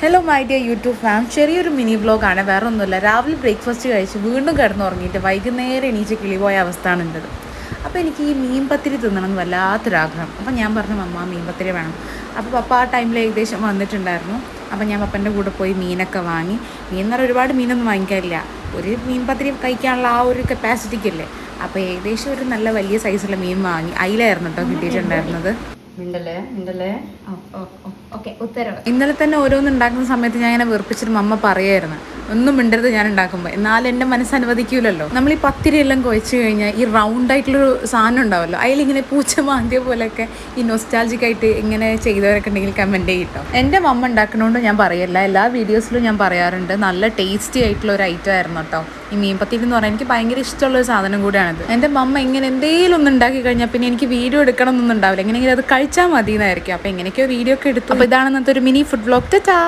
Hello my dear YouTube farm, ചെറിയൊരു mini വ്ലോഗാണ്. വേറെ ഒന്നുമില്ല. രാവിലെ ബ്രേക്ക്ഫാസ്റ്റ് കഴിച്ച് വീണ്ടും കിടന്നുറങ്ങിയിട്ട് വൈകുന്നേരം എണീച്ച് കിളിപോയ അവസ്ഥയാണ് ഉണ്ടത്. അപ്പോൾ എനിക്ക് ഈ മീൻപത്തിരി തിന്നണമെന്ന് വല്ലാത്തൊരാഗ്രഹം. അപ്പോൾ ഞാൻ പറഞ്ഞു, അമ്മ മീൻപത്തിരി വേണം. അപ്പോൾ പപ്പ ആ ടൈമിൽ ഏകദേശം വന്നിട്ടുണ്ടായിരുന്നു. അപ്പോൾ ഞാൻ പപ്പൻ്റെ കൂടെ പോയി മീനൊക്കെ വാങ്ങി. മീൻ എന്ന് പറഞ്ഞാൽ ഒരുപാട് മീനൊന്നും വാങ്ങിക്കാറില്ല, ഒരു മീൻപത്തിരി കഴിക്കാനുള്ള ആ ഒരു കപ്പാസിറ്റിക്കല്ലേ. അപ്പോൾ ഏകദേശം ഒരു നല്ല വലിയ സൈസുള്ള മീൻ വാങ്ങി. അയിലായിരുന്നു കേട്ടോ കിട്ടിയിട്ടുണ്ടായിരുന്നത്. ഇന്നലെ തന്നെ ഓരോന്ന് ഉണ്ടാക്കുന്ന സമയത്ത് ഞാൻ ഇങ്ങനെ വെറുപ്പിച്ചിട്ട് അമ്മ പറയായിരുന്നു, ഒന്നും മിണ്ടരുത് ഞാൻ ഉണ്ടാക്കുമ്പോൾ, എന്നാലും എൻ്റെ മനസ്സ് അനുവദിക്കൂലല്ലോ. നമ്മൾ ഈ പത്തിരി എല്ലാം കുഴച്ച് കഴിഞ്ഞാൽ ഈ റൗണ്ട് ആയിട്ടുള്ളൊരു സാധനം ഉണ്ടാവുമല്ലോ, അതിലിങ്ങനെ പൂച്ച മാന്തിയ പോലെയൊക്കെ ഈ നൊസ്റ്റാൾജിക് ആയിട്ട് ഇങ്ങനെ ചെയ്തവരൊക്കെ ഉണ്ടെങ്കിൽ കമൻറ്റ് ചെയ്യട്ടോ. എൻ്റെ മമ്മ ഉണ്ടാക്കണോണ്ട് ഞാൻ പറയല്ല, എല്ലാ വീഡിയോസിലും ഞാൻ പറയാറുണ്ട്, നല്ല ടേസ്റ്റി ആയിട്ടുള്ള ഒരു ഐറ്റം ആയിരുന്നു കേട്ടോ ഈ മീൻപത്തിരി എന്ന് പറഞ്ഞാൽ. എനിക്ക് ഭയങ്കര ഇഷ്ടമുള്ളൊരു സാധനം കൂടിയാണിത്. എൻ്റെ മമ്മ ഇങ്ങനെ എന്തെങ്കിലും ഒന്ന് ഉണ്ടാക്കി കഴിഞ്ഞാൽ പിന്നെ എനിക്ക് വീഡിയോ എടുക്കണം എന്നൊന്നും ഉണ്ടാവില്ല, എങ്ങനെയെങ്കിലും അത് കഴിച്ചാൽ മതി എന്നായിരിക്കും. അപ്പോൾ എങ്ങനെയൊക്കെയോ വീഡിയോ ഒക്കെ എടുത്തു. അപ്പോൾ ഇതാണ് ഇന്നത്തെ ഒരു മിനി ഫുഡ് വ്ലോഗ്. ടാ.